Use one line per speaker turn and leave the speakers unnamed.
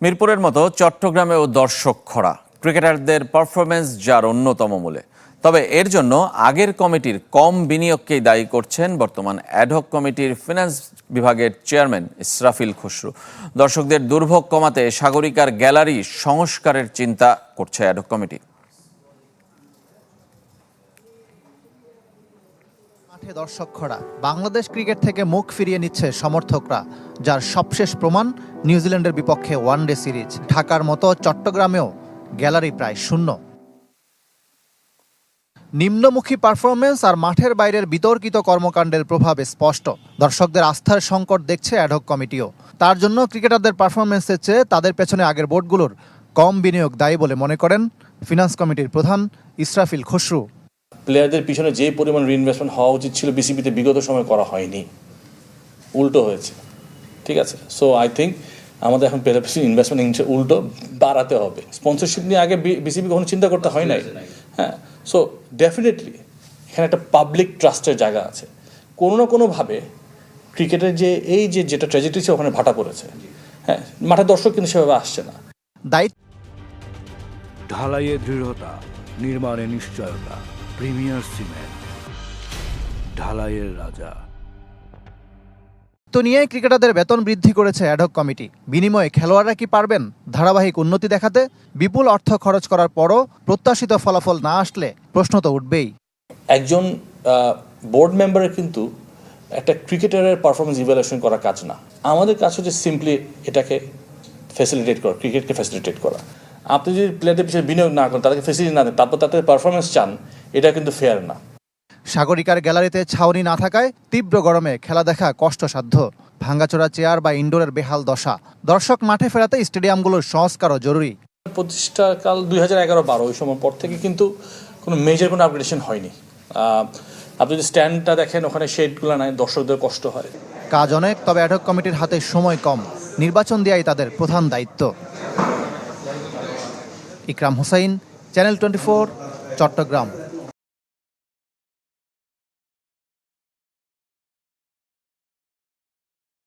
মিরপুরের মতো চট্টগ্রামেও দর্শক খরা, ক্রিকেটারদের পারফরমেন্স যার অন্যতম মূলে। তবে এর জন্য আগের কমিটির কম বিনিয়োগকেই দায়ী করছেন বর্তমান অ্যাডহক কমিটির ফিনান্স বিভাগের চেয়ারম্যান ইসরাফিল খসরু। দর্শকদের দুর্ভোগ কমাতে সাগরিকার গ্যালারি সংস্কারের চিন্তা করছে অ্যাডহক কমিটি।
মাঠে দর্শক খরা, বাংলাদেশ ক্রিকেট থেকে মুখ ফিরিয়ে নিচ্ছে সমর্থকরা, যার সবশেষ প্রমাণ নিউজিল্যান্ডের বিপক্ষে ওয়ানডে সিরিজ। ঢাকার মতো চট্টগ্রামেও গ্যালারি প্রায় শূন্য। নিম্নমুখী পারফরমেন্স আর মাঠের বাইরের বিতর্কিত কর্মকাণ্ডের প্রভাবে স্পষ্ট। দর্শকদের আস্থার সংকট দেখছে অ্যাডহক কমিটিও। তার জন্য ক্রিকেটারদের পারফরমেন্সের চেয়ে তাদের পেছনে আগের বোর্ডগুলোর কম বিনিয়োগ দায়ী বলে মনে করেন ফিনান্স কমিটির প্রধান ইসরাফিল খসরু।
প্লেয়ারদের পিছনে যে পরিমাণ রিইনভেস্টমেন্ট হওয়া উচিত ছিল বিসিবিতে বিগত সময় করা হয়নি, উল্টো হয়েছে। ঠিক আছে, সো আই থিঙ্ক আমাদের এখন প্লেয়ার পিছনে ইনভেস্টমেন্ট উল্টো বাড়াতে হবে। স্পন্সরশিপ নিয়ে আগে বিসিবি কখনো চিন্তা করতে হয় নাই। হ্যাঁ, সো ডেফিনেটলি এখানে একটা পাবলিক ট্রাস্টের জায়গা আছে। কোনো না কোনোভাবে ক্রিকেটের যেটা ট্র্যাজেডি ছিল ওখানে ভাটা পড়েছে। হ্যাঁ, মাঠে দর্শক কিন্তু সেভাবে আসছে না।
ঢালাইয়ে দৃঢ়তা, নির্মাণে নিশ্চয়তা, প্রিমিয়ার সিমেন্ট, ঢালাইয়ের রাজা।
তো নিয়ে ক্রিকেটারদের বেতন বৃদ্ধি করেছে অ্যাডহক কমিটি। বিনিময়ে খেলোয়াড়রা কি পারবেন ধারাবাহিক উন্নতি দেখাতে? বিপুল অর্থ খরচ করার পরও প্রত্যাশিত ফলাফল না আসলে প্রশ্ন তো উঠবেই।
একজন বোর্ড মেম্বারের কিন্তু একটা ক্রিকেটারের পারফরমেন্স ইভ্যালুয়েশন করা কাজ না। আমাদের কাজ হচ্ছে সিম্পলি এটাকে ফ্যাসিলিটেট করা, ক্রিকেটকে ফ্যাসিলিটেট করা। আপনি যদি প্লেয়ারদের পিছনে বিনিয়োগ না করেন, তাদেরকে ফেসিলিটি না দেন, তারপর তাদের পারফরমেন্স চান, এটা কিন্তু ফেয়ার না।
সাগরিকার গ্যালারিতে ছাউনি না থাকায় তীব্র গরমে খেলা দেখা কষ্টসাধ্য। ভাঙ্গাচোরা চেয়ার বা ইনডোরের বেহাল দশা। দর্শক মাঠে ফেরাতে স্টেডিয়ামগুলোর সংস্কারও জরুরি।
প্রতিষ্ঠাকাল 2011-12 ওই সময় পর থেকে কিন্তু কোনো মেজর কোনো আপগ্রেডেশন হয়নি। আপনি যদি স্ট্যান্ডটা দেখেন, ওখানে শেডগুলো নাই, দর্শকদের কষ্ট হয়।
কাজ অনেক, তবে অ্যাডহক কমিটির হাতে সময় কম। নির্বাচন দেয়াই তাদের প্রধান দায়িত্ব। ইকরাম হোসাইন, চ্যানেল 24, চট্টগ্রাম।